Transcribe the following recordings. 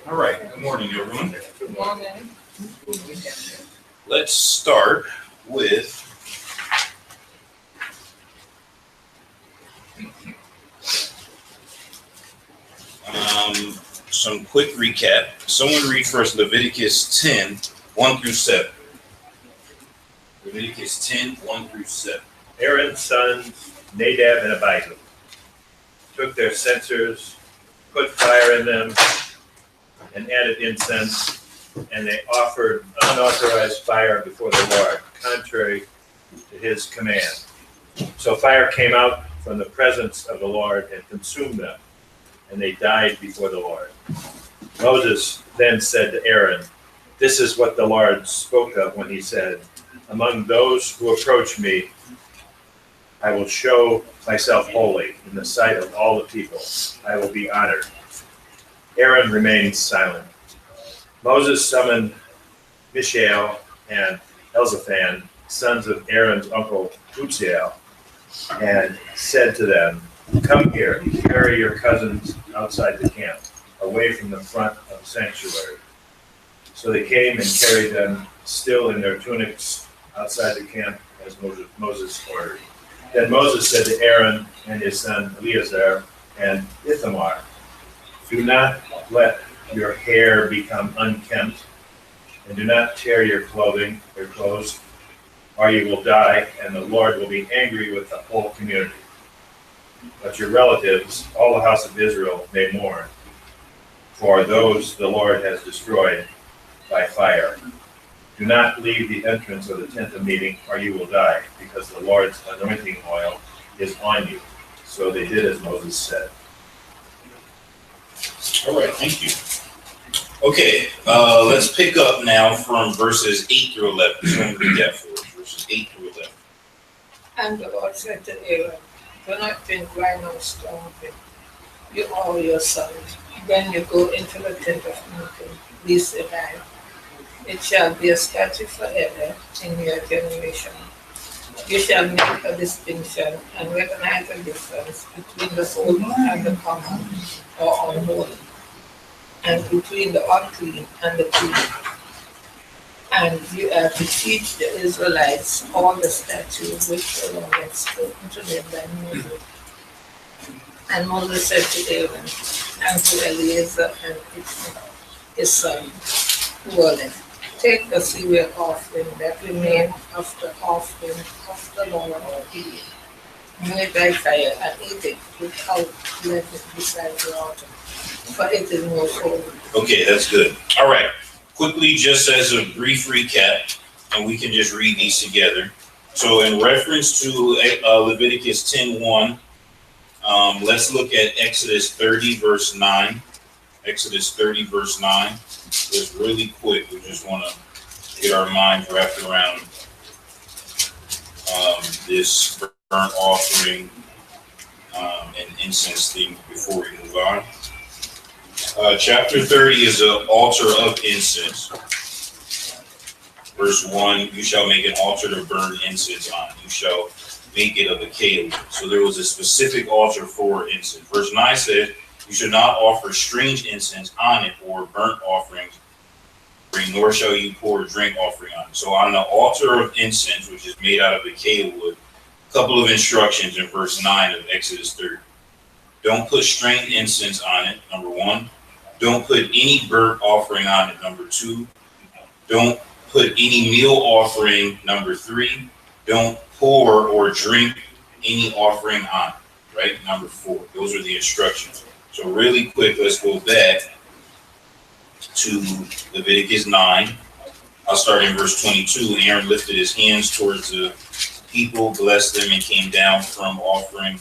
All right, good morning, everyone. Good morning. Let's start with some quick recap. Someone read first Leviticus 10, 1 through 7. Leviticus 10, 1 through 7. Aaron's sons, Nadab and Abihu, took their censers, put fire in them, and added incense, and they offered unauthorized fire before the Lord, contrary to his command. So fire came out from the presence of the Lord and consumed them, and they died before the Lord. Moses then said to Aaron, "This is what the Lord spoke of when he said, 'Among those who approach me, I will show myself holy in the sight of all the people. I will be honored.'" Aaron remained silent. Moses summoned Mishael and Elzaphan, sons of Aaron's uncle Uzziel, and said to them, "Come here, carry your cousins outside the camp, away from the front of the sanctuary." So they came and carried them, still in their tunics, outside the camp, as Moses ordered. Then Moses said to Aaron and his son Eleazar and Ithamar, "Do not let your hair become unkempt, and do not tear your clothes, or you will die, and the Lord will be angry with the whole community. But your relatives, all the house of Israel, may mourn, for those the Lord has destroyed by fire. Do not leave the entrance of the tent of meeting, or you will die, because the Lord's anointing oil is on you." So they did as Moses said. All right, thank you. Okay, let's pick up now from verses 8 through 11. Someone read that for us, verses 8 through 11. And the Lord said to Aaron, "Do not drink wine or strong drink, you or your sons, when you go into the tent of meeting, lest you die. It shall be a statute forever in your generation. You shall make a distinction and recognize the difference between the holy and the common or unholy, and between the unclean and the clean. And you are to teach the Israelites all the statutes which the Lord had spoken to them by Moses." And Moses said to Aaron and to Eleazar and his son, who were left, "Take the cereal offering that remained of the offering of the Lord our God, made by fire, and eat it without leaven beside the altar, for it is most holy." Okay, that's good. All right, quickly, just as a brief recap, and we can just read these together. So in reference to Leviticus 10:1, let's look at Exodus 30, verse 9. Exodus 30, verse 9. Just really quick, we just want to get our minds wrapped around this burnt offering and incense thing before we move on. Chapter 30 is an altar of incense. Verse 1, "You shall make an altar to burn incense on. You shall make it of a cave." So there was a specific altar for incense. Verse 9 says, "You should not offer strange incense on it or burnt offerings, nor shall you pour drink offering on it." So on the altar of incense, which is made out of acacia wood, a couple of instructions in verse 9 of Exodus 30. Don't put strange incense on it, number 1. Don't put any burnt offering on it, number 2. Don't put any meal offering, number 3. Don't pour or drink any offering on it, right? Number 4. Those are the instructions. So really quick, let's go back to Leviticus 9. I'll start in verse 22. "Aaron lifted his hands towards the people, blessed them, and came down from offering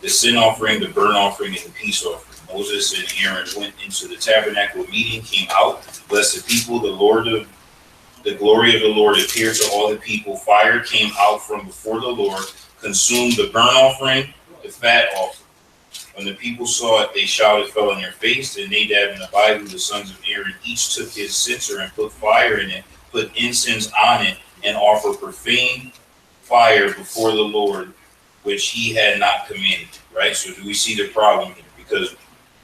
the sin offering, the burnt offering, and the peace offering. Moses and Aaron went into the tabernacle meeting, came out, blessed the people. The glory of the Lord appeared to all the people. Fire came out from before the Lord, consumed the burnt offering, the fat offering. When the people saw it, they shouted, fell on their face. And Nadab and Abihu, the sons of Aaron, each took his censer and put fire in it, put incense on it, and offered profane fire before the Lord which he had not commanded, right? So do we see the problem here? Because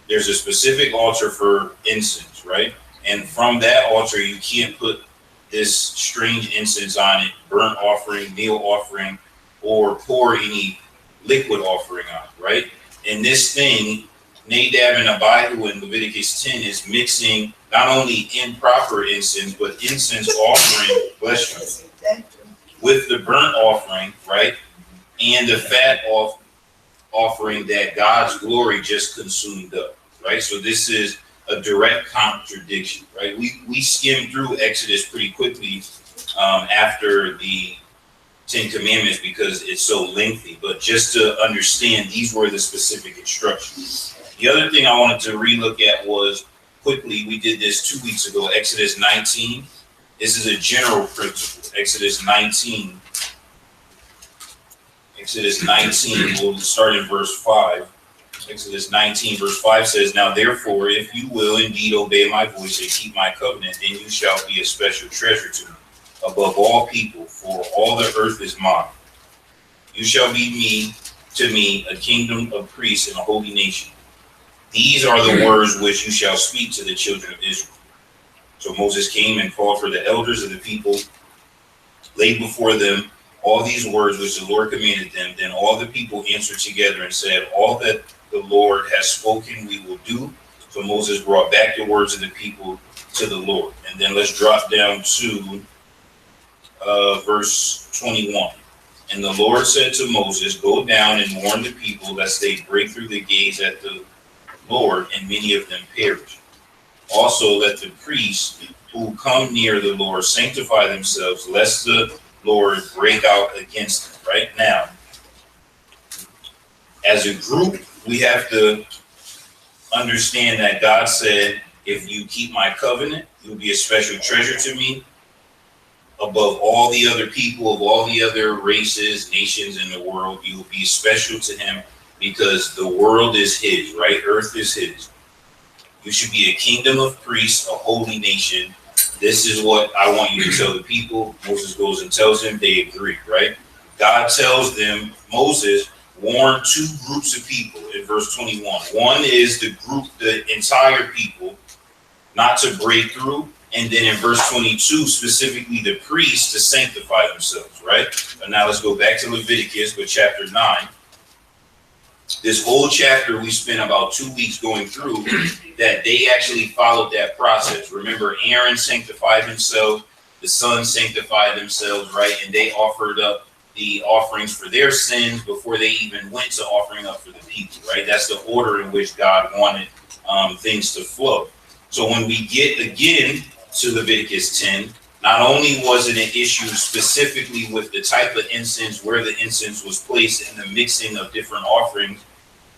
there's a specific altar for incense, right? And from that altar, you can't put this strange incense on it, burnt offering, meal offering, or pour any liquid offering on it, right? And this thing, Nadab and Abihu in Leviticus 10 is mixing not only improper incense, but incense offering, bless you, with the burnt offering, right? And the fat offering that God's glory just consumed up, right? So this is a direct contradiction, right? We skimmed through Exodus pretty quickly after the Ten Commandments because it's so lengthy, but just to understand, these were the specific instructions. The other thing I wanted to relook at was quickly, we did this 2 weeks ago, Exodus 19. This is a general principle. Exodus 19, we'll start in verse 5. Exodus 19, verse 5 says, "Now therefore, if you will indeed obey my voice and keep my covenant, then you shall be a special treasure to me, above all people, for all the earth is mine. You shall be to me a kingdom of priests and a holy nation. These are the words which you shall speak to the children of Israel." So Moses came and called for the elders of the people, laid before them all these words which the Lord commanded them. Then all the people answered together and said, "All that the Lord has spoken we will do." So Moses brought back the words of the people to the Lord. And then let's drop down to verse 21. "And the Lord said to Moses, Go down and warn the people, lest they break through the gates at the Lord, and many of them perish. Also let the priests who come near the Lord sanctify themselves, lest the Lord break out against them." Right now, as a group, we have to understand that God said, if you keep my covenant, you'll be a special treasure to me above all the other people, of all the other races, nations in the world. You will be special to him because the world is his, right? Earth is his. You should be a kingdom of priests, a holy nation. This is what I want you to tell the people. Moses goes and tells them, they agree, right? God tells them, Moses, warn two groups of people in verse 21. One is the group, the entire people, not to break through. And then in verse 22, specifically the priests to sanctify themselves, right? And now let's go back to Leviticus, but chapter 9. This whole chapter we spent about 2 weeks going through that they actually followed that process. Remember, Aaron sanctified himself, the sons sanctified themselves, right? And they offered up the offerings for their sins before they even went to offering up for the people, right? That's the order in which God wanted things to flow. So when we get again to Leviticus 10, not only was it an issue specifically with the type of incense, where the incense was placed, and the mixing of different offerings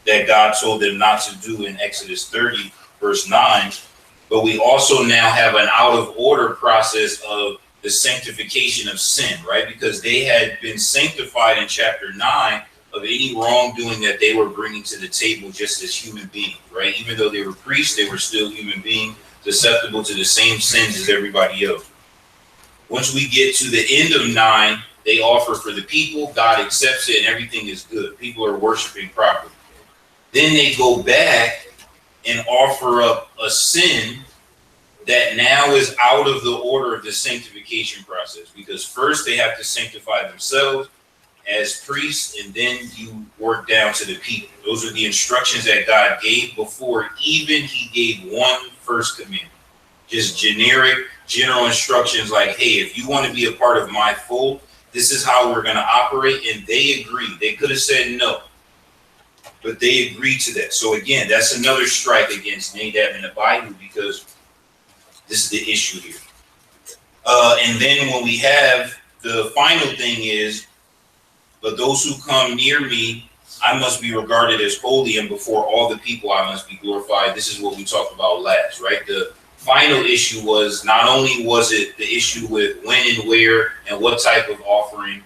that God told them not to do in Exodus 30, verse 9, but we also now have an out of order process of the sanctification of sin, right? Because they had been sanctified in chapter 9 of any wrongdoing that they were bringing to the table just as human beings, right? Even though they were priests, they were still human beings, susceptible to the same sins as everybody else. Once we get to the end of 9, they offer for the people, God accepts it, and everything is good. People are worshiping properly. Then they go back and offer up a sin that now is out of the order of the sanctification process, because first they have to sanctify themselves as priests, and then you work down to the people. Those are the instructions that God gave before even he gave one first commandment. Just generic, general instructions like, hey, if you want to be a part of my fold, this is how we're going to operate. And they agreed. They could have said no, but they agreed to that. So again, that's another strike against Nadab and Abihu, because this is the issue here. And then when we have the final thing is, but those who come near me, I must be regarded as holy, and before all the people I must be glorified. This is what we talked about last, right? The final issue was, not only was it the issue with when and where and what type of offering,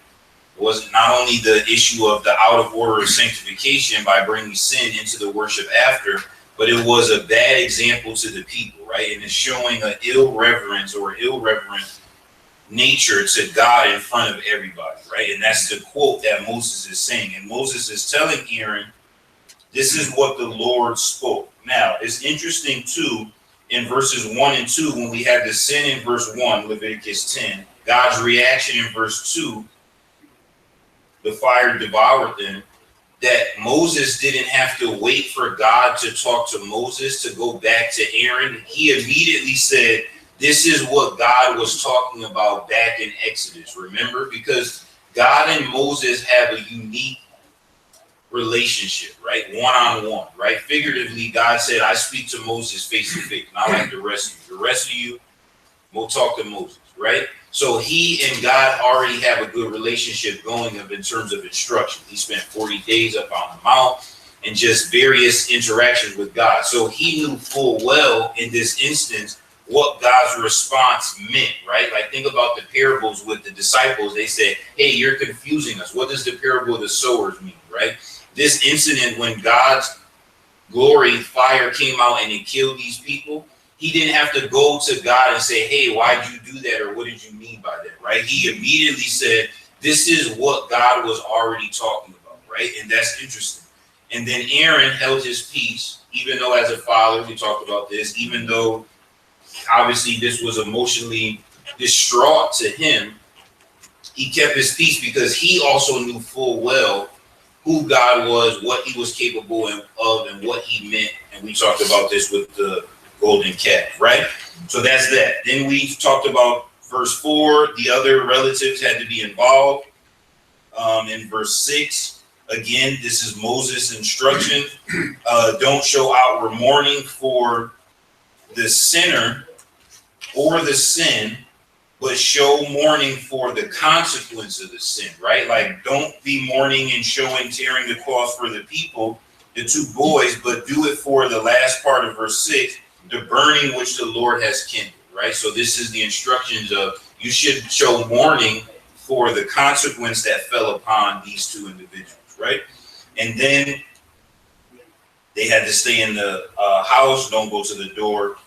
was not only the issue of the out of order of sanctification by bringing sin into the worship after, but it was a bad example to the people, right? And it's showing an irreverent nature to God in front of everybody, right? And that's the quote that Moses is saying. And Moses is telling Aaron, this is what the Lord spoke. Now, it's interesting too, in verses 1 and 2, when we had the sin in verse 1, Leviticus 10, God's reaction in verse 2, the fire devoured them, that Moses didn't have to wait for God to talk to Moses to go back to Aaron. He immediately said, this is what God was talking about back in Exodus, remember? Because God and Moses have a unique relationship, right? One-on-one, right? Figuratively, God said, I speak to Moses face to face, not like the rest of you. The rest of you will talk to Moses, right? So he and God already have a good relationship going up in terms of instruction. He spent 40 days up on the mount and just various interactions with God. So he knew full well in this instance what God's response meant, right? Like think about the parables with the disciples. They said, hey, you're confusing us. What does the parable of the sowers mean, right? This incident when God's glory, fire came out and it killed these people, he didn't have to go to God and say, hey, why'd you do that? Or what did you mean by that, right? He immediately said, this is what God was already talking about, right? And that's interesting. And then Aaron held his peace, even though as a father, we talked about this, even though obviously this was emotionally distraught to him, he kept his peace because he also knew full well who God was, what he was capable of, and what he meant. And we talked about this with the golden calf, right? So that's that. Then we talked about verse 4, the other relatives had to be involved. In verse 6, again, this is Moses' instruction. Don't show outward mourning for the sinner or the sin, but show mourning for the consequence of the sin, right? Like, don't be mourning and showing, tearing the cloth for the people, the two boys, but do it for the last part of verse 6, the burning which the Lord has kindled, right? So this is the instructions of you should show mourning for the consequence that fell upon these two individuals, right? And then they had to stay in the house, don't go to the door,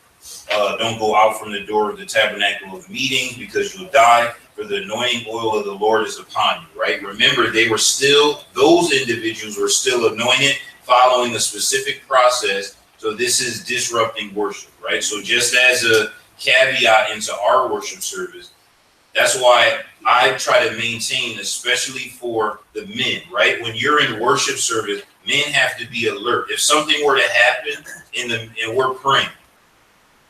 don't go out from the door of the tabernacle of meeting because you'll die, for the anointing oil of the Lord is upon you, right? Remember, they were still, those individuals were still anointed, following a specific process. So this is disrupting worship, right? So just as a caveat into our worship service, that's why I try to maintain, especially for the men, right? When you're in worship service, men have to be alert. If something were to happen and we're praying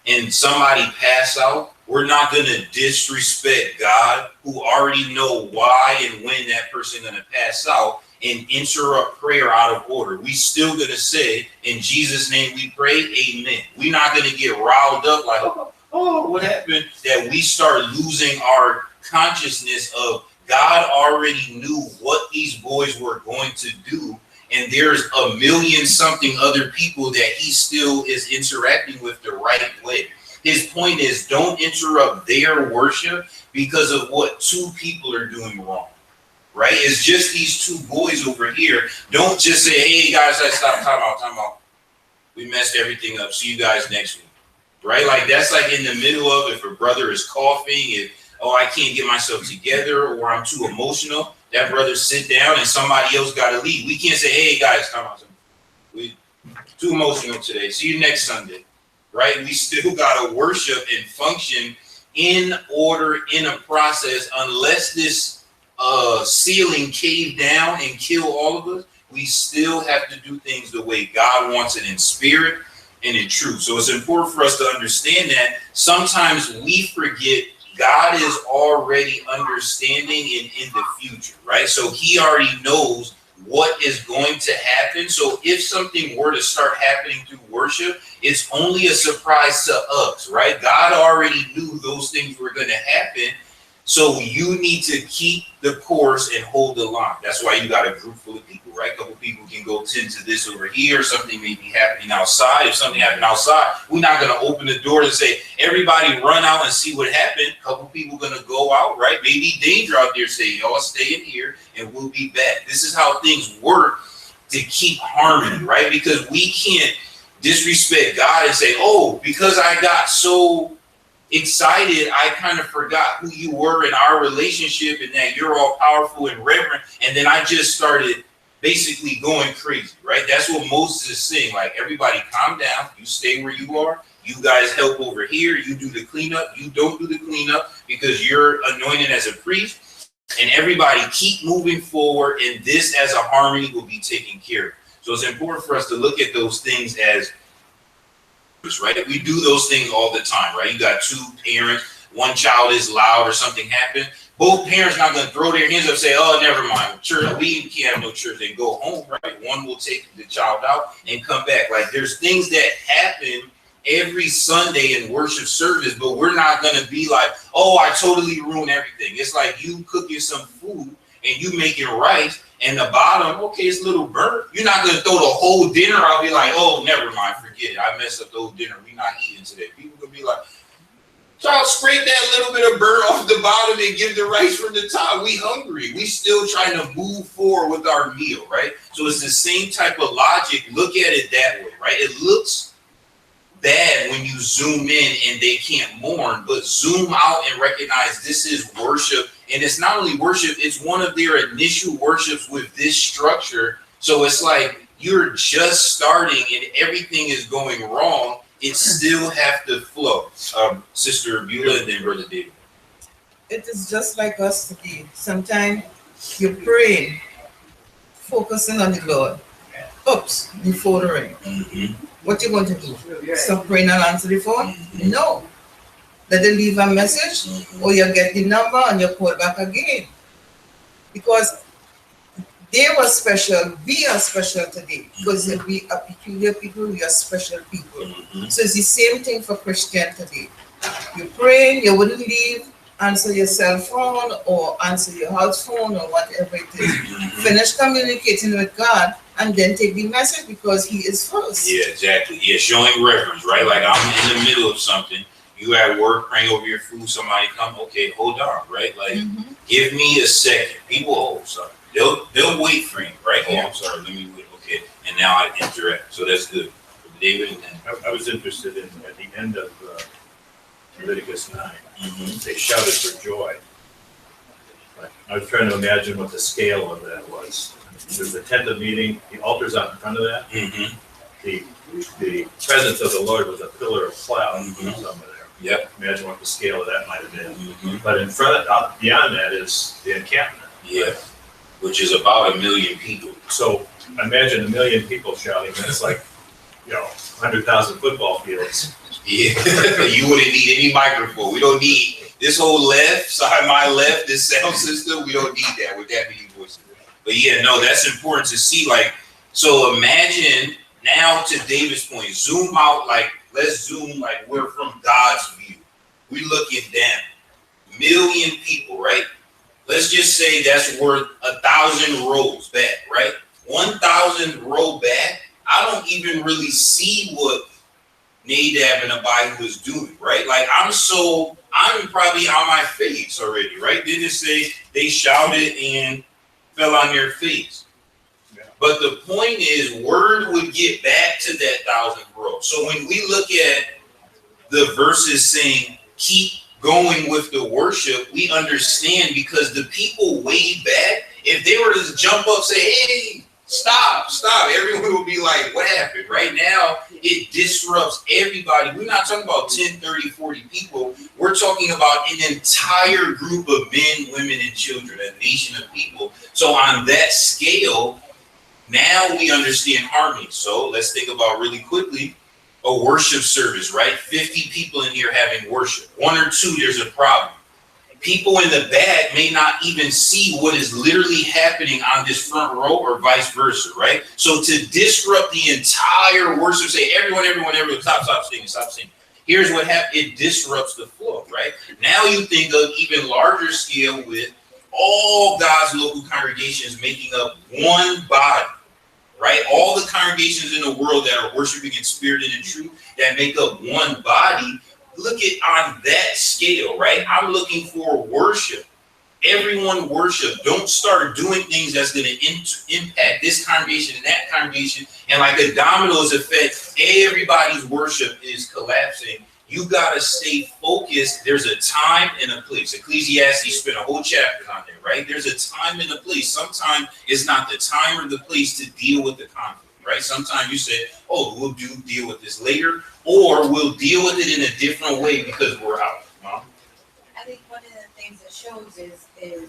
and somebody pass out, we're not going to disrespect God, who already know why and when that person going to pass out, and interrupt prayer out of order. We still going to say, in Jesus' name we pray, amen. We're not going to get riled up like, oh, what happened? That we start losing our consciousness of God already knew what these boys were going to do. And there's a million something other people that he still is interacting with the right way. His point is, don't interrupt their worship because of what two people are doing wrong, right? It's just these two boys over here. Don't just say, hey guys, let's stop, time out. We messed everything up. See you guys next week, right? Like that's like in the middle of, if a brother is coughing, if, oh, I can't get myself together, or I'm too emotional, that brother sit down and somebody else got to leave. We can't say, hey guys, time out. We too emotional today. See you next Sunday, right? We still got to worship and function in order, in a process, unless this ceiling cave down and kill all of us. We still have to do things the way God wants it, in spirit and in truth. So it's important for us to understand that sometimes we forget God is already understanding and in the future, right? So he already knows what is going to happen. So if something were to start happening through worship, it's only a surprise to us, right? God already knew those things were going to happen. So you need to keep the course and hold the line. That's why you got a group full of people, right? A couple people can go tend to this over here. Something may be happening outside. If something happened outside, we're not going to open the door and say, everybody run out and see what happened. A couple people going to go out, right? Maybe danger out there, say, y'all stay in here and we'll be back. This is how things work to keep harmony, right? Because we can't disrespect God and say, oh, because I got so excited, I kind of forgot who you were in our relationship and that you're all powerful and reverent. And then I just started basically going crazy, right? That's what Moses is saying. Like, everybody calm down. You stay where you are. You guys help over here. You do the cleanup. You don't do the cleanup because you're anointed as a priest. And everybody keep moving forward. And this as a harmony will be taken care of. So it's important for us to look at those things as, right? We do those things all the time, right? You got two parents, one child is loud or something happened. Both parents not going to throw their hands up and say, oh, never mind. Church, we can't have no church. They go home, right? One will take the child out and come back. Like, there's things that happen every Sunday in worship service, but we're not going to be like, oh, I totally ruined everything. It's like you cooking some food and you making rice and the bottom, okay, it's a little burnt. You're not going to throw the whole dinner out and be like, oh, never mind, forget it. I messed up the whole dinner. We're not eating today. People going to be like, child, scrape that little bit of burnt off the bottom and give the rice from the top. We hungry. We still trying to move forward with our meal, right? So it's the same type of logic. Look at it that way, right? It looks bad when you zoom in and they can't mourn, but zoom out and recognize this is worship. And it's not only worship, it's one of their initial worships with this structure. So it's like you're just starting and everything is going wrong. It still have to flow. Sister Beulah and then Brother David. It is just like us today. Sometimes you pray, focusing on the Lord. Oops, the phone ring. Mm-hmm. What you going to do? Stop praying and answer the phone? Mm-hmm. No. Let them leave a message, Mm-hmm. or you get the number and you call back again. Because they were special, we are special today. Because we are peculiar people, we are special people. Mm-hmm. So it's the same thing for Christian today. You pray, you wouldn't leave, answer your cell phone or answer your house phone or whatever it is. Mm-hmm. Finish communicating with God and then take the message because He is first. Yeah, exactly. Yeah, showing reverence, right? Like, I'm in the middle of something. You at work, praying over your food, somebody come, okay, hold on, right? Like, give me a second. People hold something. They'll wait for you, right? Oh, I'm sorry, let me wait. Okay, and now I interact. So that's good. David, and then I was interested in, at the end of Leviticus 9, mm-hmm. they shouted for joy. I was trying to imagine what the scale of that was. There's the tent of meeting, the altar's out in front of that. Mm-hmm. The presence of the Lord was a pillar of cloud Mhm. somewhere there. Yep. Imagine what the scale of that might have been. Mm-hmm. But in front of, beyond that is the encampment. Yeah, which is about 1 million people. So imagine 1 million people shouting, and it's like, 100,000 football fields. Yeah, you wouldn't need any microphone. We don't need this whole left side, my left, this sound system. We don't need that with that many voices. But yeah, no, that's important to see. Like, so imagine now, to David's point, zoom out. Like, let's zoom like we're from God's view. We looking down. 1 million people, right? Let's just say that's worth 1,000 rows back, right? 1,000 row back. I don't even really see what Nadab and Abihu was doing, right? Like, I'm probably on my face already, right? Didn't it say they shouted and fell on their face? Yeah. But the point is, word would get back to that 1,000 rows. So when we look at the verses saying, keep going with the worship, we understand because the people way back, if they were to jump up, say, hey, stop, everyone will be like, what happened? Right now, it disrupts everybody. We're not talking about 10, 30, 40 people. We're talking about an entire group of men, women, and children, a nation of people. So on that scale, now we understand harmony. So let's think about really quickly a worship service, right? 50 people in here having worship. 1 or 2, there's a problem. People in the back may not even see what is literally happening on this front row or vice versa, right? So to disrupt the entire worship, say everyone, stop singing. Here's what happens. It disrupts the flow, right? Now you think of even larger scale with all God's local congregations making up one body, right? All the congregations in the world that are worshiping in spirit and in truth that make up one body. Look at on that scale, right? I'm looking for worship. Everyone worship. Don't start doing things that's going to impact this congregation and that congregation. And like a dominoes effect, everybody's worship is collapsing. You got to stay focused. There's a time and a place. Ecclesiastes spent a whole chapter on there, right? There's a time and a place. Sometimes it's not the time or the place to deal with the conflict, right? Sometimes you say, oh, we'll deal with this later, or we'll deal with it in a different way because we're out. Mom? I think one of the things it shows is the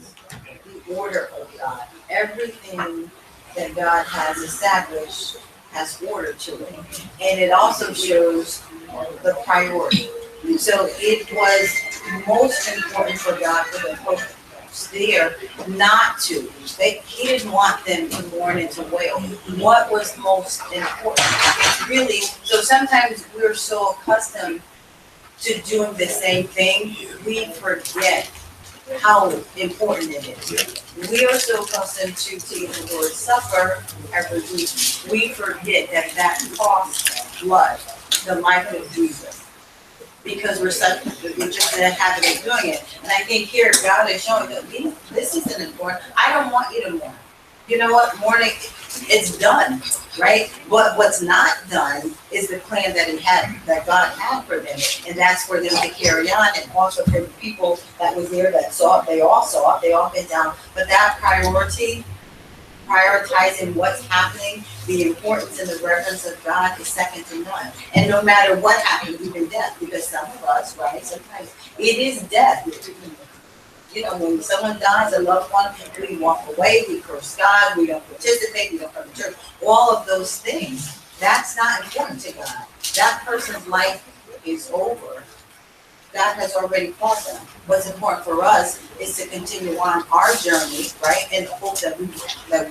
order of God. Everything that God has established has order to it. And it also shows the priority. So it was most important for God for the folks there not to. He didn't want them to mourn and to wail. What was most important? It's really, so sometimes we're so accustomed to doing the same thing, we forget how important it is. We are so accustomed to taking the Lord's Supper every week, we forget that costs blood, the life of Jesus, because we're just in the habit of doing it. And I think here God is showing that this isn't important. I don't want you to mourn. You know what? Mourning, it's done, right? But what's not done is the plan that God had for them, and that's for them to carry on, and also for the people that was there that saw it. They all saw it. They all been down. But that prioritizing what's happening, the importance and the reverence of God is second to none. And no matter what happens, even death, because some of us, right? Sometimes it is death. You know, when someone dies, a loved one, we walk away, we curse God, we don't participate, we don't come to church, all of those things. That's not important to God. That person's life is over. God has already called them. What's important for us is to continue on our journey, right? And hope that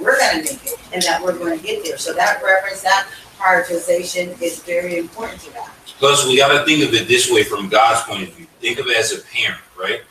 we're going to make it and that we're going to get there. So that reference, that prioritization is very important to God. Plus, we got to think of it this way from God's point of view. Think of it as a parent, right?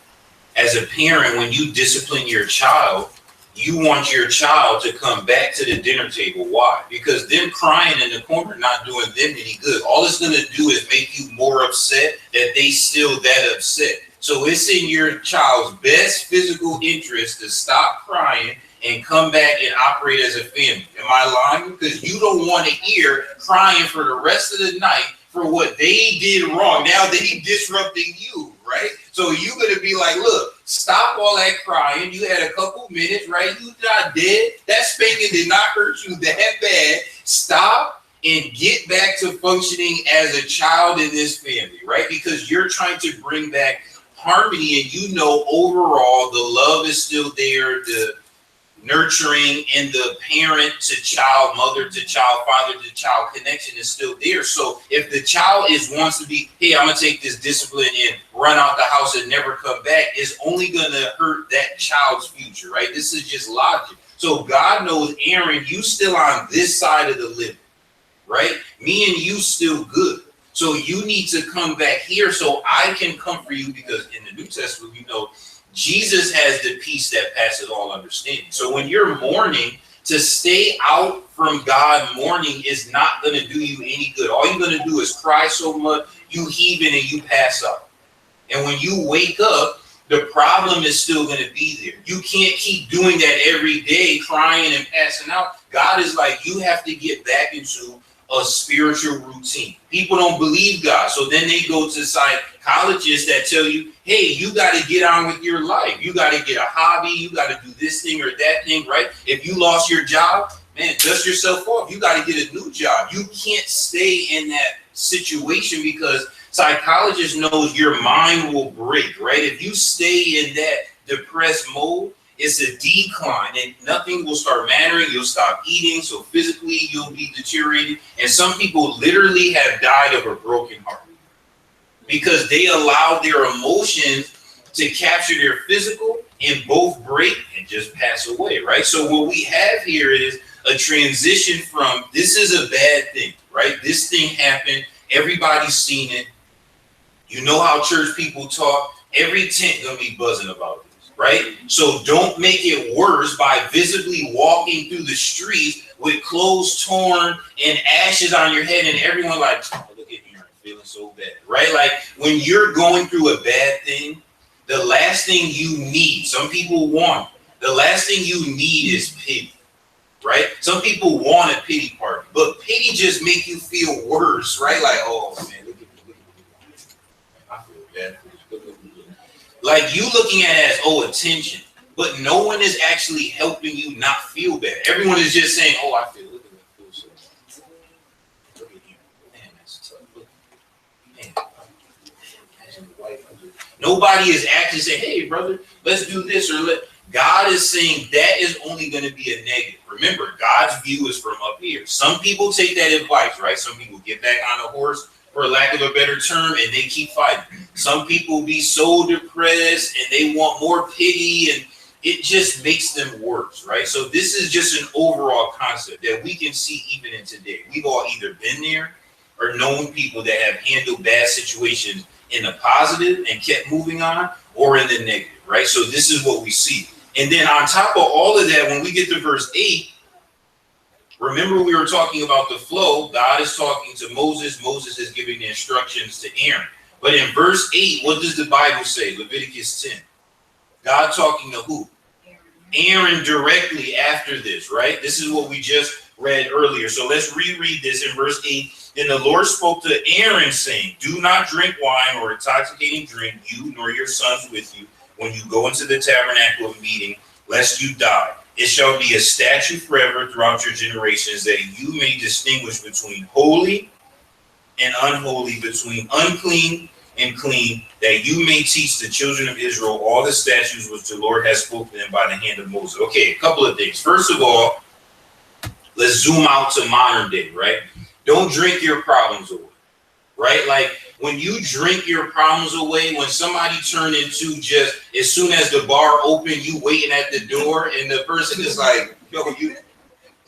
As a parent, when you discipline your child, you want your child to come back to the dinner table. Why? Because them crying in the corner not doing them any good. All it's going to do is make you more upset that they still that upset. So it's in your child's best physical interest to stop crying and come back and operate as a family. Am I lying? Because you don't want to hear crying for the rest of the night for what they did wrong. Now they disrupting you, right? So you're going to be like, look, stop all that crying. You had a couple minutes, right? You not dead. That spanking did not hurt you that bad. Stop and get back to functioning as a child in this family, right? Because you're trying to bring back harmony, and you know overall the love is still there, the nurturing and the parent to child, mother to child, father to child connection is still there. So if the child wants to be, hey, I'm gonna take this discipline and run out the house and never come back, it's only gonna hurt that child's future, right? This is just logic. So God knows, Aaron, you still on this side of the living, right? Me and you still good. So you need to come back here so I can comfort you, because in the New Testament, we know Jesus has the peace that passes all understanding. So when you're mourning, to stay out from God mourning is not going to do you any good. All you're going to do is cry so much, you heave in and you pass out. And when you wake up, the problem is still going to be there. You can't keep doing that every day, crying and passing out. God is like, you have to get back into a spiritual routine. People don't believe God. So then they go to psychologists that tell you, hey, you got to get on with your life. You got to get a hobby. You got to do this thing or that thing, right? If you lost your job, man, dust yourself off. You got to get a new job. You can't stay in that situation, because psychologists knows your mind will break, right? If you stay in that depressed mode, it's a decline and nothing will start mattering. You'll stop eating. So physically you'll be deteriorated. And some people literally have died of a broken heart because they allowed their emotions to capture their physical and both break and just pass away, right? So what we have here is a transition from, this is a bad thing, right? This thing happened. Everybody's seen it. You know how church people talk. Every tent gonna be buzzing about it. Right? So don't make it worse by visibly walking through the streets with clothes torn and ashes on your head and everyone like, oh, look at you, I'm feeling so bad, right? Like when you're going through a bad thing, the last thing you need, some people want, the last thing you need is pity, right? Some people want a pity party, but pity just make you feel worse, right? Like, oh man, look at me. Like you looking at it as, oh, attention. But no one is actually helping you not feel bad. Everyone is just saying, oh, I feel, look at that, feel so. Look at you. Man, that's tough. Look. Man. Nobody is actually saying, hey, brother, let's do this or let. God is saying that is only going to be a negative. Remember, God's view is from up here. Some people take that advice, right? Some people get back on the horse, for lack of a better term, and they keep fighting. Some people be so depressed and they want more pity, and it just makes them worse, right? So this is just an overall concept that we can see even in today. We've all either been there or known people that have handled bad situations in the positive and kept moving on, or in the negative, right? So this is what we see. And then on top of all of that, when we get to verse 8, remember we were talking about the flow. God is talking to Moses. Moses is giving the instructions to Aaron. But in verse 8, what does the Bible say? Leviticus 10. God talking to who? Aaron directly after this, right? This is what we just read earlier. So let's reread this in verse 8. Then the Lord spoke to Aaron, saying, do not drink wine or intoxicating drink, you nor your sons with you, when you go into the tabernacle of meeting, lest you die. It shall be a statute forever throughout your generations, that you may distinguish between holy and unholy, between unclean and clean, that you may teach the children of Israel all the statutes which the Lord has spoken to them by the hand of Moses. Okay, a couple of things. First of all, let's zoom out to modern day, right? Don't drink your problems away, right? Like when you drink your problems away, when somebody turn into just, as soon as the bar open, you waiting at the door and the person is like, yo,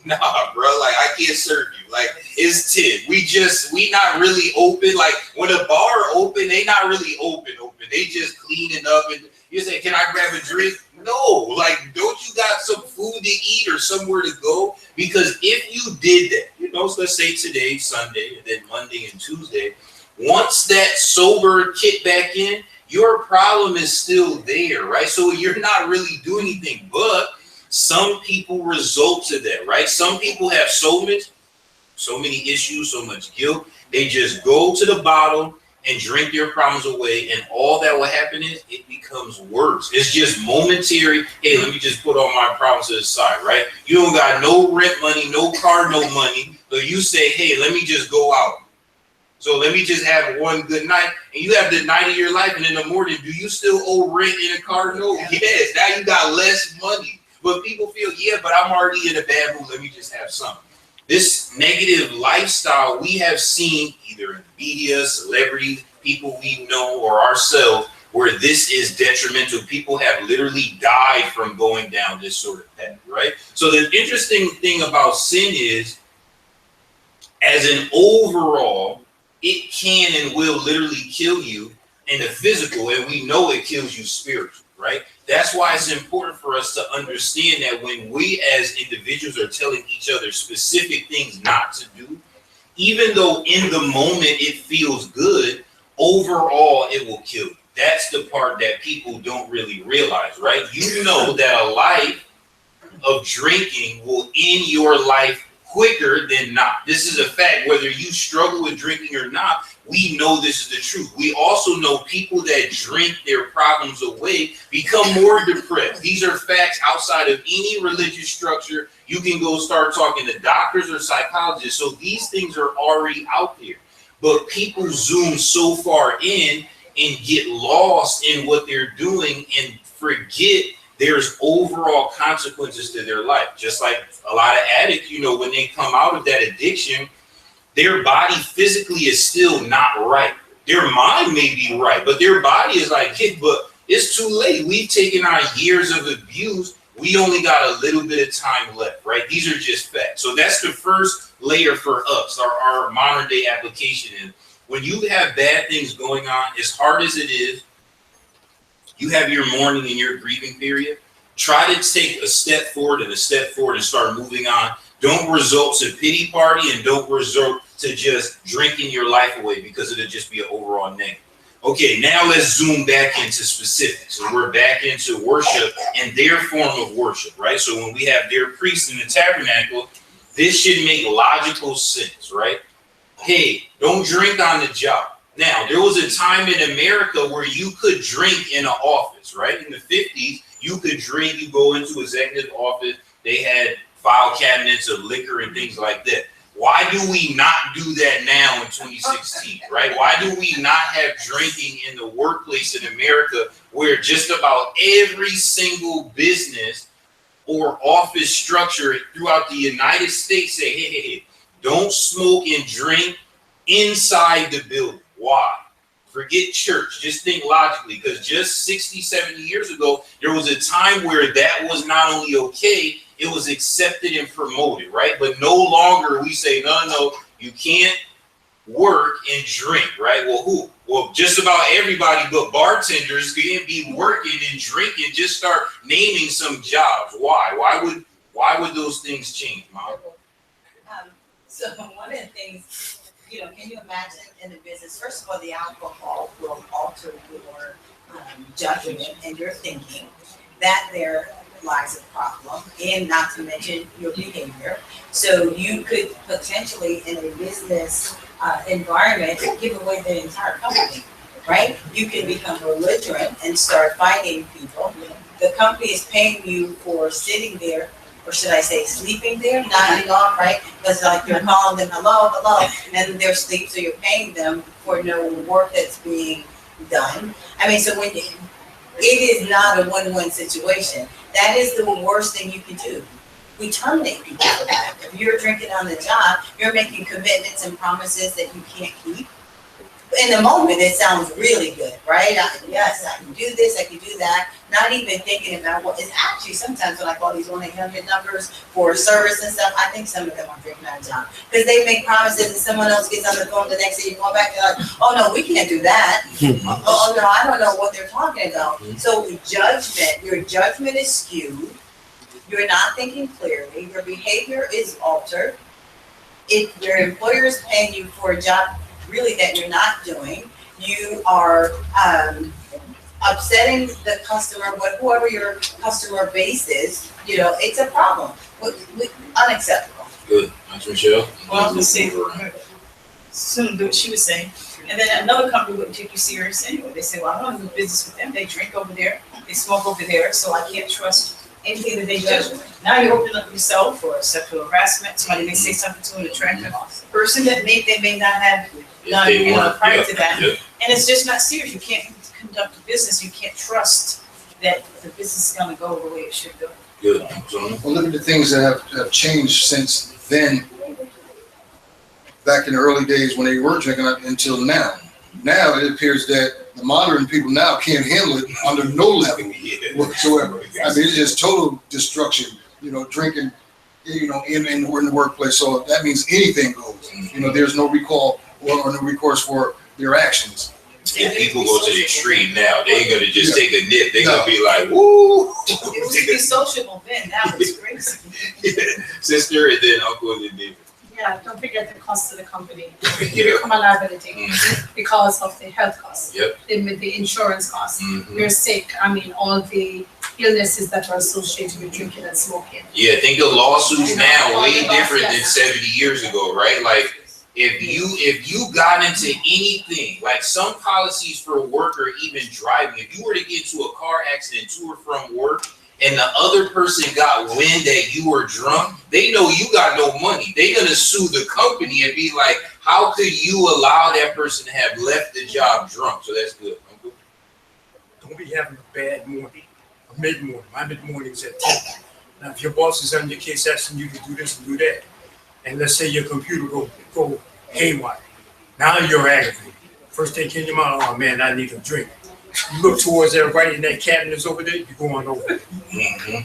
nah, bro, like I can't serve you. Like it's 10. We not really open. Like when a bar open, they not really open. They just cleaning up and you say, can I grab a drink? No, like don't you got some food to eat or somewhere to go? Because if you did that, so let's say today, Sunday, and then Monday and Tuesday, once that sober kick back in, your problem is still there, right? So you're not really doing anything, but some people result to that, right? Some people have so many issues, so much guilt. They just go to the bottle and drink their problems away, and all that will happen is it becomes worse. It's just momentary. Hey, let me just put all my problems to the side, right? You don't got no rent money, no car, no money. So you say, hey, let me just go out. So let me just have one good night. And you have the night of your life, and in the morning, do you still owe rent in a car? No. Yes, now you got less money. But people feel, yeah, but I'm already in a bad mood. Let me just have some. This negative lifestyle we have seen either in the media, celebrities, people we know, or ourselves, where this is detrimental. People have literally died from going down this sort of path, right? So the interesting thing about sin is, as an overall, it can and will literally kill you in the physical, and we know it kills you spiritually, right? That's why it's important for us to understand that when we as individuals are telling each other specific things not to do, even though in the moment it feels good, overall it will kill you. That's the part that people don't really realize, right? You know that a life of drinking will end your life quicker than not. This is a fact. Whether you struggle with drinking or not, we know this is the truth. We also know people that drink their problems away become more depressed. These are facts outside of any religious structure. You can go start talking to doctors or psychologists. So these things are already out there. But people zoom so far in and get lost in what they're doing and forget there's overall consequences to their life. Just like a lot of addicts, when they come out of that addiction, their body physically is still not right. Their mind may be right, but their body is like, hey, but it's too late. We've taken our years of abuse. We only got a little bit of time left, right? These are just facts. So that's the first layer for us, our modern day application is when you have bad things going on, as hard as it is, you have your mourning and your grieving period. Try to take a step forward and start moving on. Don't resort to pity party and don't resort to just drinking your life away because it'll just be an overall negative. Okay, now let's zoom back into specifics. So we're back into worship and their form of worship, right? So when we have their priests in the tabernacle, this should make logical sense, right? Hey, don't drink on the job. Now, there was a time in America where you could drink in an office, right? In the 50s, you could drink, you go into executive office, they had file cabinets of liquor and things like that. Why do we not do that now in 2016, right? Why do we not have drinking in the workplace in America where just about every single business or office structure throughout the United States say, hey, don't smoke and drink inside the building. Why? Forget church. Just think logically, because just 60, 70 years ago, there was a time where that was not only okay, it was accepted and promoted, right? But no longer we say, no, you can't work and drink, right? Well, who? Well, just about everybody but bartenders can't be working and drinking. Just start naming some jobs. Why? Why would those things change, Mom? So one of the things, can you imagine in the business, first of all, the alcohol will alter your judgment and your thinking. That there lies a problem, and not to mention your behavior. So you could potentially, in a business environment, give away the entire company, right? You can become belligerent and start fighting people. The company is paying you for sitting there, or should I say sleeping there, nodding off, right? Because like you're calling them hello, and they're asleep, so you're paying them for no work that's being done. I mean, so when it is not a win-win situation. That is the worst thing you can do. We terminate people for that. If you're drinking on the job, you're making commitments and promises that you can't keep. In the moment, it sounds really good, right? Yes, I can do this, I can do that. Not even thinking about what is actually sometimes when I call these 1-800 numbers for service and stuff, I think some of them are drinking on the job. Because they make promises and someone else gets on the phone the next day, you go back, they're like, oh no, we can't do that. Oh no, I don't know what they're talking about. So your judgment is skewed. You're not thinking clearly. Your behavior is altered. If your employer is paying you for a job really that you're not doing, you are upsetting the customer, but whoever your customer base is, it's a problem. Unacceptable. Good. Thanks, Michelle. Well, let's see. Soon do what she was saying. And then another company wouldn't take you serious anyway. They say, well, I don't do business with them. They drink over there. They smoke over there. So I can't trust anything that they do. Now you're opening up yourself for sexual harassment. Somebody may say something to an attractive person that they may not have done prior to that. Yeah. And it's just not serious. You can't conduct a business. You can't trust that the business is going to go the way it should go. Good. Well, look at the things that have changed since then, back in the early days when they were drinking until now. Now it appears that the modern people now can't handle it under no level whatsoever. I mean, it's just total destruction, drinking, in the workplace. So that means anything goes. There's no recall or no recourse for their actions. And people go to the extreme now. They ain't gonna just take a nip. They're gonna be like, woo. It used to be sociable then. Now it's crazy. Sister, and then uncle, and then David. Yeah, don't forget the cost to the company. You become a liability because of the health costs. Yep. The insurance costs. You're sick. I mean, all the illnesses that are associated with drinking and smoking. Yeah, I think the lawsuits now way different than 70 years ago, right? Like if you got into anything, like some policies for work or even driving, if you were to get into a car accident to or from work, and the other person got wind that you were drunk, they know you got no money. They're gonna sue the company and be like, how could you allow that person to have left the job drunk? So that's good. Don't be having a bad morning, a mid-morning. My mid-morning is at 10. Now, if your boss is on your case asking you to do this and do that, and let's say your computer go haywire, now you're aggravated. First thing came to your mind, oh man, I need a drink. You look towards everybody in that cabinet is over there, you're going over there.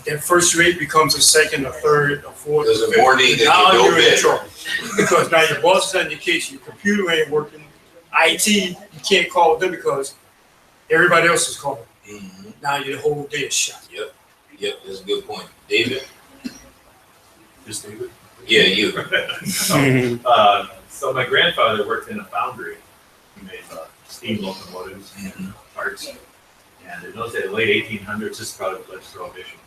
That first rate becomes a second, a third, a fourth. There's a morning that now you know you're in better. trouble. Because now your boss is on your case, your computer ain't working, IT, you can't call them because everybody else is calling. Now your whole day is shot. Yep, that's a good point. David? Just David? Yeah, you. So my grandfather worked in a foundry. He made steam locomotives and parts. And in those days, late 1800s, this is probably led to prohibition.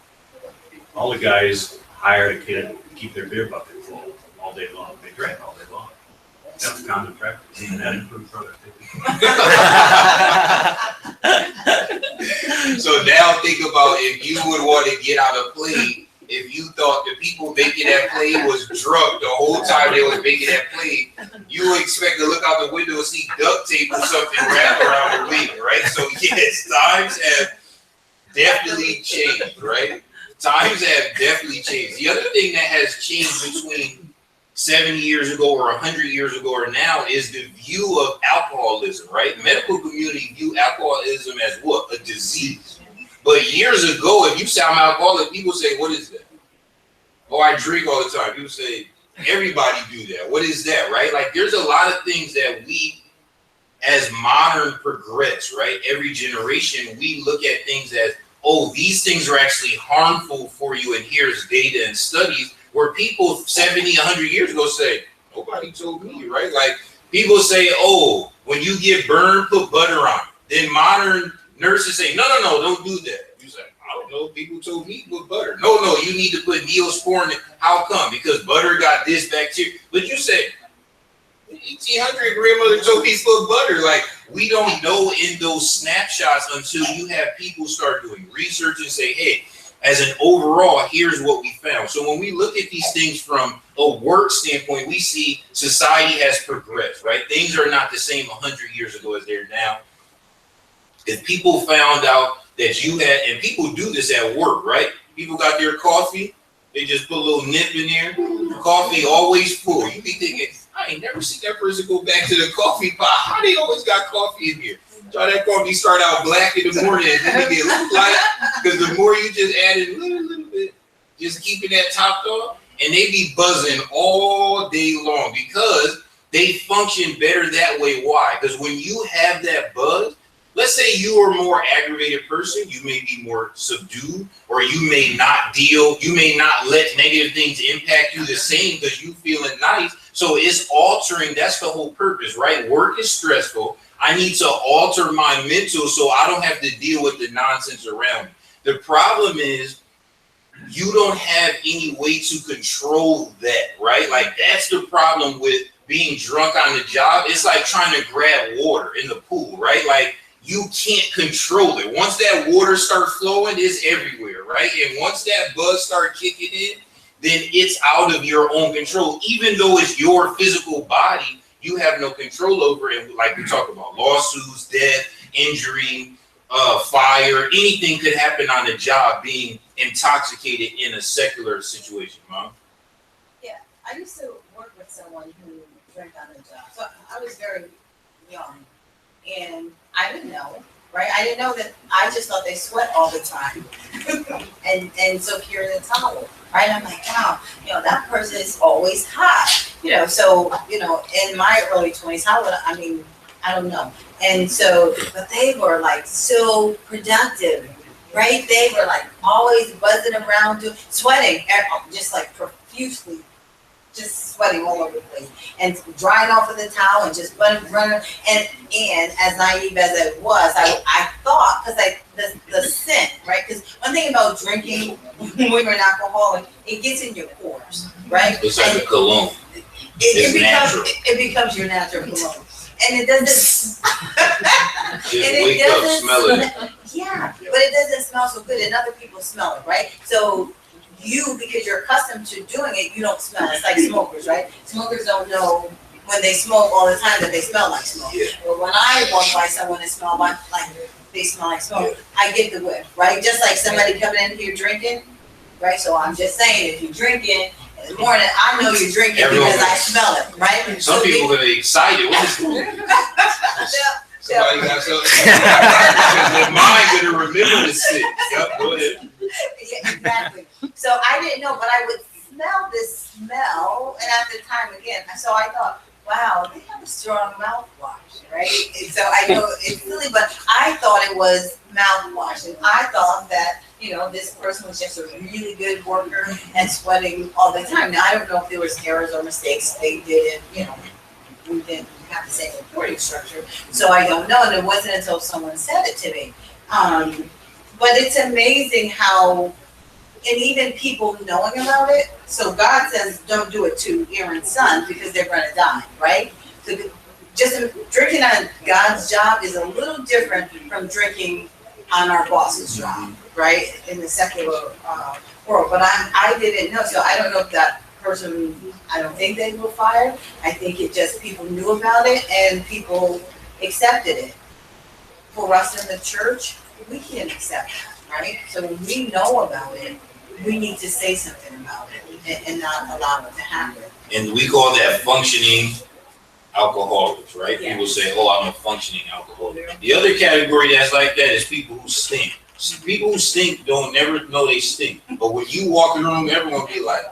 All the guys hired a kid to keep their beer bucket full all day long. They drank all day long. That's common practice, and that improves productivity. So now think about if you would want to get out a play, if you thought the people making that play was drunk the whole time they was making that play, you would expect to look out the window and see duct tape or something wrapped around the wing, right? So yes, times have definitely changed, right? Times have definitely changed. The other thing that has changed between 70 years ago or 100 years ago or now is the view of alcoholism, right? Medical community view alcoholism as what? A disease. But years ago, if you sound alcoholic, people say, what is that? Oh, I drink all the time. People say, everybody do that. What is that, right? Like there's a lot of things that we, as modern progress, right? Every generation, we look at things as, oh, these things are actually harmful for you. And here's data and studies where people 70, 100 years ago say, nobody told me, right? Like people say, oh, when you get burned, put butter on it. Then modern nurses say, no, don't do that. You say, I don't know, people told me to put butter. No, you need to put Neosporin. How come? Because butter got this bacteria. But you say, 1800 grandmother told me to put butter. Like we don't know in those snapshots until you have people start doing research and say, hey, as an overall, here's what we found. So when we look at these things from a work standpoint, we see society has progressed, right? Things are not the same 100 years ago as they're now. If people found out that you had, and people do this at work, right? People got their coffee, they just put a little nip in there. Coffee always full. You be thinking, I ain't never seen that person go back to the coffee pot. How they always got coffee in here? Try that coffee start out black in the morning and then it get light. Because the more you just add it a little bit, just keeping that topped off, and they be buzzing all day long because they function better that way. Why? Because when you have that buzz, let's say you are a more aggravated person, you may be more subdued, or you may not let negative things impact you the same because you feeling nice. So it's altering, that's the whole purpose, right? Work is stressful. I need to alter my mental so I don't have to deal with the nonsense around me. The problem is you don't have any way to control that, right? Like that's the problem with being drunk on the job. It's like trying to grab water in the pool, right? Like you can't control it. Once that water starts flowing, it's everywhere, right? And once that buzz starts kicking in, then it's out of your own control. Even though it's your physical body, you have no control over it. Like we talk about lawsuits, death, injury, fire, anything could happen on the job being intoxicated in a secular situation, Mom. Yeah, I used to work with someone who drank on the job. So I was very young and I didn't know, right? I didn't know that. I just thought they sweat all the time and so here in the towel, right? I'm like, wow, that person is always hot, so, in my early 20s, I don't know. And so, but they were like so productive, right? They were like always buzzing around, sweating, just like profusely, just sweating all over the place and drying off with the towel and just running. And as naive as it was, I thought, because the scent, right? Because one thing about drinking when you're an alcoholic, it gets in your pores, right? It's like a cologne. It becomes your natural cologne. And it doesn't. Just wake up, smell it. Yeah, but it doesn't smell so good, and other people smell it, right? So because you're accustomed to doing it, you don't smell it. It's like smokers, right? Smokers don't know when they smoke all the time that they smell like smoke. Yeah. But when I walk by someone that smell like they smell like smoke, I get the whiff, right? Just like somebody coming in here drinking, right? So I'm just saying, if you're drinking in the morning, I know you're drinking because I smell it, right? Some people get excited. What is it? Somebody got something. Their mind gonna remember the shit. Yep, go ahead. Yeah, exactly. So I didn't know, but I would smell this smell, and at the time again, so I thought, wow, they have a strong mouthwash, right? And so I know it's silly, but I thought it was mouthwash, and I thought that this person was just a really good worker and sweating all the time. Now I don't know if there was errors or mistakes they did, and we didn't have the same reporting structure, so I don't know. And it wasn't until someone said it to me. But it's amazing how, and even people knowing about it, so God says don't do it to Aaron's son because they're going to die, right? So just drinking on God's job is a little different from drinking on our boss's job, right? In the secular world. But I didn't know, so I don't know if that person, I don't think they were fired. I think it just people knew about it and people accepted it. For us in the church, we can't accept that, right? So when we know about it, we need to say something about it and not allow it to happen. And we call that functioning alcoholics, right? Yeah. People say, oh, I'm a functioning alcoholic. The other category that's like that is people who stink. People who stink don't never know they stink. But when you walk in the room, everyone be like,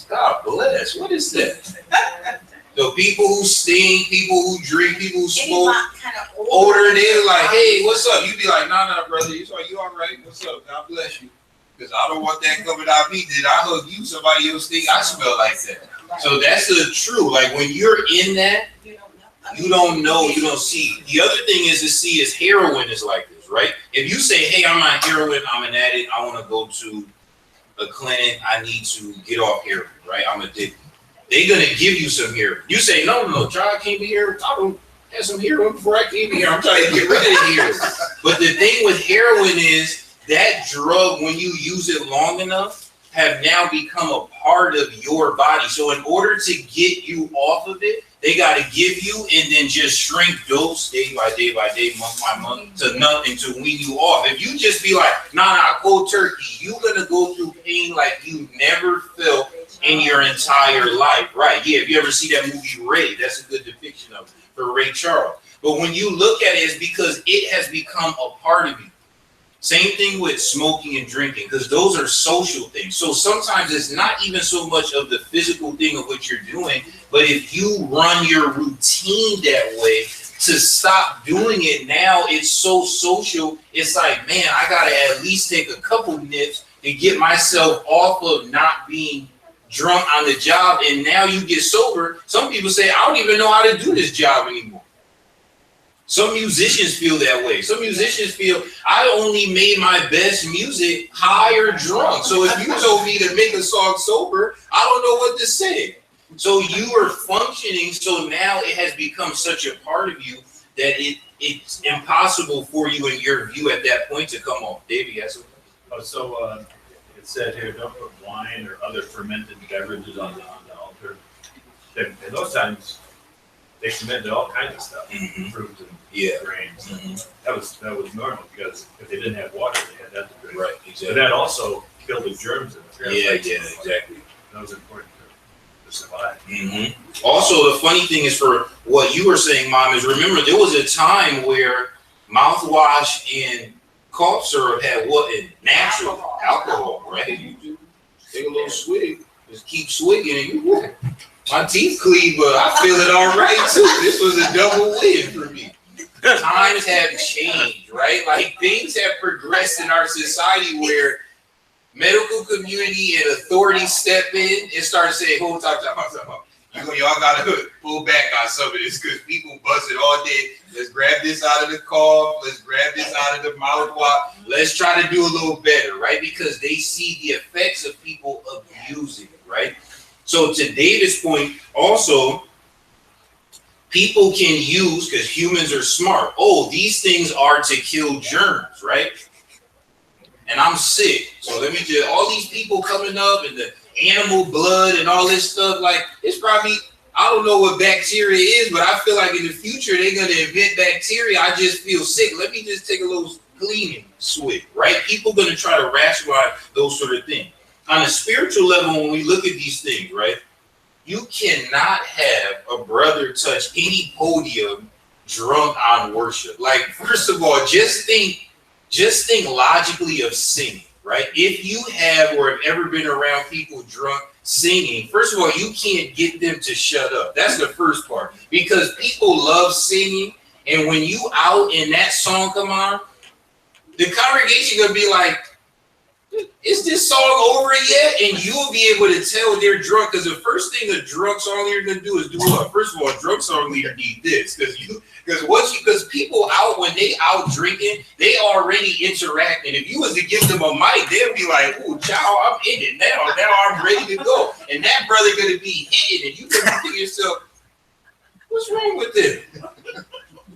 God bless, what is that? So people who stink, people who drink, people who smoke, Kind of older, they're like, hey, what's up? You be like, nah, brother. You like, you all right? What's up? God bless you. Because I don't want that coming out of me. Did I hug you? Somebody else think I smell like that. So that's the truth. Like when you're in that, you don't know, you don't see. The other thing is to see is heroin is like this, right? If you say, hey, I'm on heroin, I'm an addict, I want to go to a clinic, I need to get off heroin, right? I'm addicted. They're going to give you some heroin. You say, no, John came here, I don't have some heroin before I came here. I'm trying to get rid of the heroin. But the thing with heroin is that drug, when you use it long enough, have now become a part of your body. So in order to get you off of it, they got to give you and then just shrink dose day by day, month by month to nothing to wean you off. If you just be like, nah, cold turkey, you're going to go through pain like you never felt in your entire life. Right. Yeah. If you ever see that movie Ray, that's a good depiction of it for Ray Charles. But when you look at it, it's because it has become a part of you. Same thing with smoking and drinking, because those are social things. So sometimes it's not even so much of the physical thing of what you're doing, but if you run your routine that way, to stop doing it now, it's so social. It's like, man, I got to at least take a couple nips to get myself off of not being drunk on the job. And now you get sober. Some people say, I don't even know how to do this job anymore. Some musicians feel that way. Some musicians feel, I only made my best music high or drunk. So if you told me to make a song sober, I don't know what to say. So you are functioning. So now it has become such a part of you that it's impossible for you in your view at that point to come off. David, yes. It said here, don't put wine or other fermented beverages on the altar. In those times, they fermented all kinds of stuff, fruit and grains. That was normal because if they didn't have water, they had that to drink. Right, exactly. So that also killed the germs in the Yeah, exactly. That was important to survive. Also, the funny thing is for what you were saying, Mom, is remember there was a time where mouthwash and cough syrup had what? Natural alcohol, right? You do take a little swig, just keep swigging and you walk. My teeth clean, but I feel it all right too. This was a double win for me. Times have changed, right? Like things have progressed in our society where medical community and authority step in and start saying, hold on, y'all gotta pull back on some of this because people buzzing all day. Let's grab this out of the cough. Let's grab this out of the mouthwash. Let's try to do a little better, right? Because they see the effects of people abusing it, right? So to David's point, also, people can use, because humans are smart, these things are to kill germs, right? And I'm sick. So let me just, all these people coming up and the animal blood and all this stuff, like, it's probably, I don't know what bacteria is, but I feel like in the future, they're going to invent bacteria. I just feel sick. Let me just take a little cleaning swig, right? People going to try to rationalize those sort of things. On a spiritual level, when we look at these things, right, you cannot have a brother touch any podium drunk on worship. Like, first of all, just think logically of singing, right? If you have or have ever been around people drunk singing, first of all, you can't get them to shut up. That's the first part. Because people love singing, and when you out and that song come on, the congregation gonna be like, is this song over yet? And you'll be able to tell they're drunk, because the first thing a drunk song leader gonna do is do what? First of all, a drunk song leader need this, because people out when they out drinking, they already interacting. If you was to give them a mic, they'll be like, "Ooh, child, I'm in it now. Now I'm ready to go." And that brother gonna be hitting it. You can think to yourself, What's wrong with them?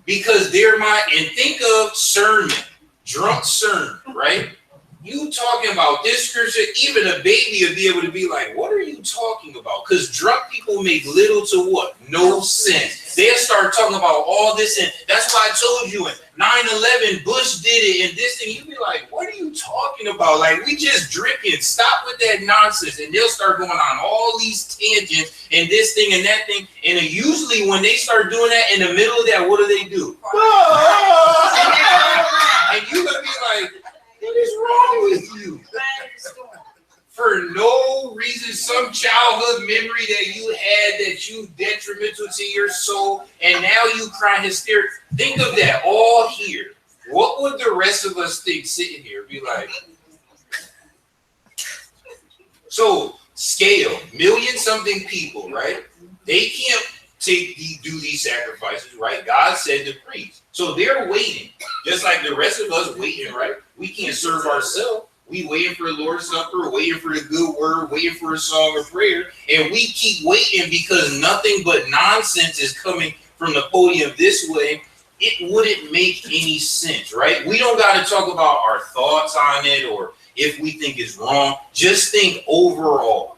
Because they're and think of sermon, drunk sermon, right? You talking about this scripture, even a baby will be able to be like, what are you talking about? Because drunk people make little to what? No sense. They'll start talking about all this, and that's why I told you in 9/11, Bush did it, and this thing. You'd be like, what are you talking about? Like, we just drinking. Stop with that nonsense. And they'll start going on all these tangents and this thing and that thing. And usually when they start doing that in the middle of that, what do? And you're going to be like, what is wrong with you? For no reason, some childhood memory that you had that you detrimental to your soul, and now you cry hysterical. Think of that all here. What would the rest of us think sitting here? Be like, so scale, million something people, right? They can't do these sacrifices, right? God said to priest. So they're waiting, just like the rest of us waiting, right? We can't serve ourselves. We waiting for the Lord's Supper, waiting for the good word, waiting for a song of prayer. And we keep waiting because nothing but nonsense is coming from the podium this way. It wouldn't make any sense, right? We don't got to talk about our thoughts on it or if we think it's wrong. Just think overall,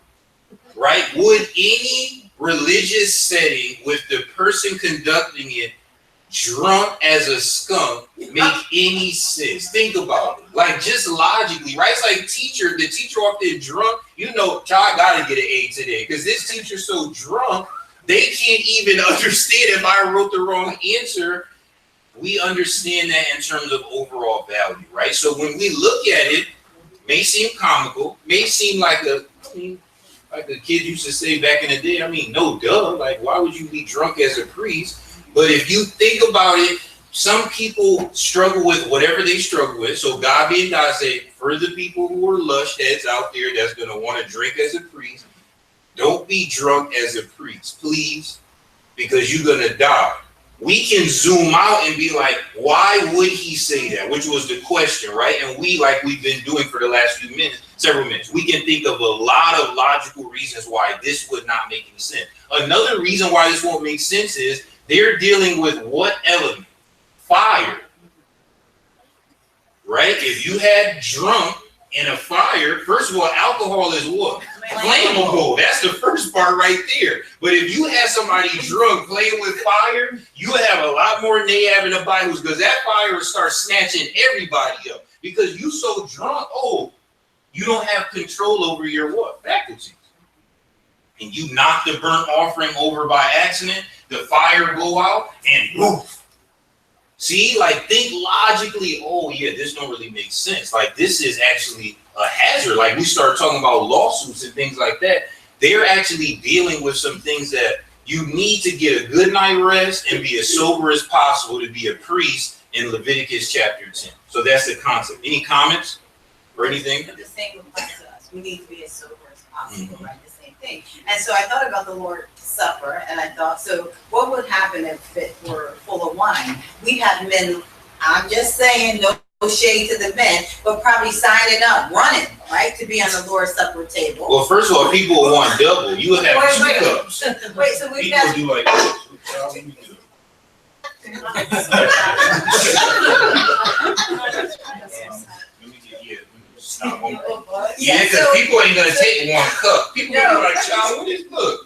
right? Would any religious setting with the person conducting it drunk as a skunk make any sense? Think about it. Like, just logically, right? It's like the teacher up there drunk, you know, child gotta get an A today because this teacher's so drunk, they can't even understand if I wrote the wrong answer. We understand that in terms of overall value, right? So when we look at it, may seem comical, may seem like a kid used to say back in the day, I mean, no duh, like why would you be drunk as a priest? But if you think about it, some people struggle with whatever they struggle with. So God being God say, for the people who are lush heads out there that's going to want to drink as a priest, don't be drunk as a priest, please, because you're going to die. We can zoom out and be like, why would he say that? Which was the question, right? And we, like we've been doing for the last several minutes, we can think of a lot of logical reasons why this would not make any sense. Another reason why this won't make sense is they're dealing with what element? Fire. Right? If you had drunk in a fire, first of all, alcohol is what? Flammable. That's the first part right there. But if you have somebody drunk playing with fire, you have a lot more Nadab and Abihu because that fire will start snatching everybody up. Because you so drunk, you don't have control over your what? Faculties. And you knock the burnt offering over by accident, the fire go out, and woof. See, like, think logically, this don't really make sense. Like, this is actually a hazard. Like, we start talking about lawsuits and things like that. They're actually dealing with some things that you need to get a good night rest and be as sober as possible to be a priest in Leviticus chapter 10. So that's the concept. Any comments or anything? But the same applies to us. We need to be as sober as possible, right? The same thing. And so I thought about the Lord's Supper, and I thought, so what would happen if it were full of wine? We have men, I'm just saying, no shade to the men, but probably signing up, running, right, to be on the Lord's Supper table. Well, first of all, people will want double. You would have two cups. Wait, so we've People got. do like this. Yeah, because people ain't gonna take one cup. People gonna be like, child, what is look?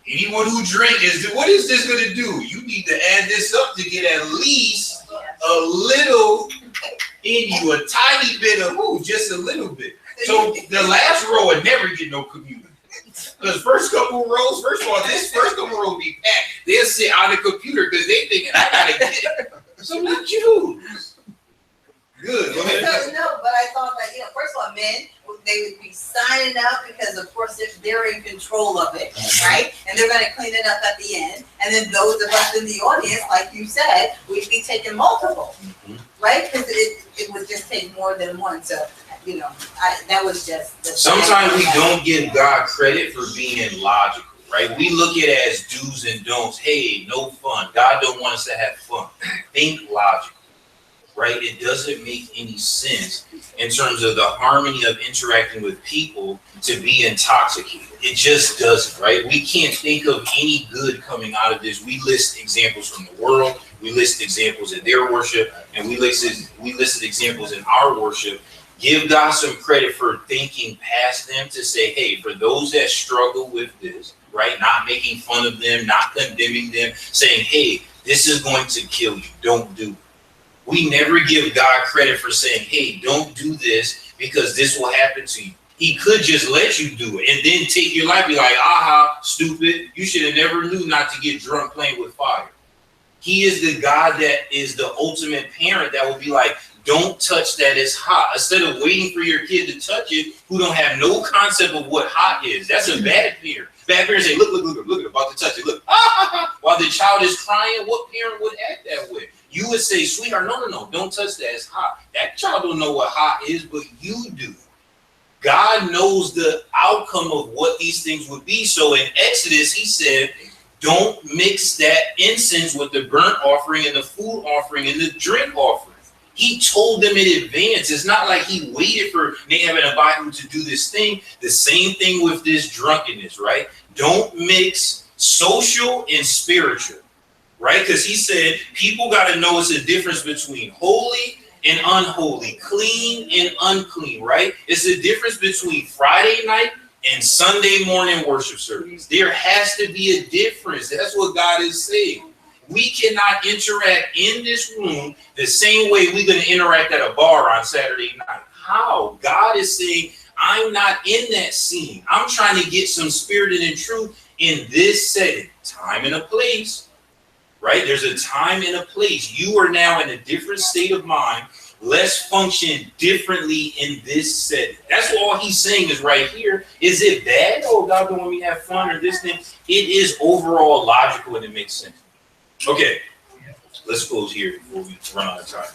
Anyone who drink what is this gonna do? You need to add this up to get at least a little in you, a tiny bit of just a little bit. So the last row would never get no communion. Because first couple rows, first of all, this first couple row be packed. They'll sit on the computer because they thinking I gotta get some of the Jews. Good. Go ahead. No, but I thought that, first of all, men, they would be signing up because, of course, they're in control of it, right? And they're going to clean it up at the end. And then those of us in the audience, like you said, we'd be taking multiple, right? Because it would just take more than one. So, that was just. Sometimes we don't give God credit for being logical, right? We look at it as do's and don'ts. Hey, no fun. God don't want us to have fun. Think logical. right? It doesn't make any sense in terms of the harmony of interacting with people to be intoxicated. It just doesn't, right? We can't think of any good coming out of this. We list examples from the world, we list examples in their worship, and we listed examples in our worship. Give God some credit for thinking past them to say, hey, for those that struggle with this, right? Not making fun of them, not condemning them, saying, hey, this is going to kill you. Don't do it. We never give God credit for saying, hey, don't do this because this will happen to you. He could just let you do it and then take your life, be like, aha, stupid. You should have never knew not to get drunk playing with fire. He is the God that is the ultimate parent that will be like, don't touch that, it's hot. Instead of waiting for your kid to touch it, who don't have no concept of what hot is. That's a bad parent. Bad parents say, look, about to touch it, look. While the child is crying, what parent would act that way? You would say, sweetheart, no, don't touch that, it's hot. That child don't know what hot is, but you do. God knows the outcome of what these things would be. So in Exodus, he said, don't mix that incense with the burnt offering and the food offering and the drink offering. He told them in advance. It's not like he waited for Nadab and Abihu to do this thing. The same thing with this drunkenness, right? Don't mix social and spiritual, right? Because he said people got to know it's a difference between holy and unholy, clean and unclean, right? It's a difference between Friday night and Sunday morning worship service. There has to be a difference. That's what God is saying. We cannot interact in this room the same way we're going to interact at a bar on Saturday night. How? God is saying, I'm not in that scene. I'm trying to get some spirit and truth in this setting. Time and a place, right? There's a time and a place. You are now in a different state of mind. Let's function differently in this setting. That's what all he's saying is right here. Is it bad? Oh, God don't want me to have fun or this thing. It is overall logical and it makes sense. Okay, let's close here before we run out of time.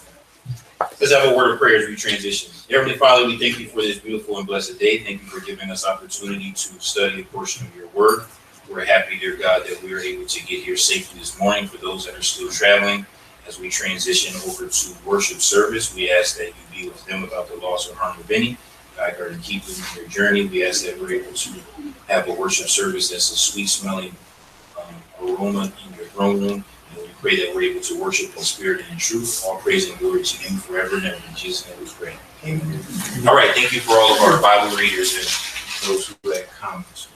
Let's have a word of prayer as we transition. Heavenly Father, we thank you for this beautiful and blessed day. Thank you for giving us opportunity to study a portion of your word. We're happy, dear God, that we were able to get here safely this morning. For those that are still traveling, as we transition over to worship service, we ask that you be with them without the loss or harm of any. Guide, guard, and keep them in their journey. We ask that we're able to have a worship service that's a sweet-smelling aroma in your throne room. Pray that we're able to worship in spirit and in truth. All praise and glory to you forever and ever. In Jesus' name we pray. Amen. All right. Thank you for all of our Bible readers and those who had comments.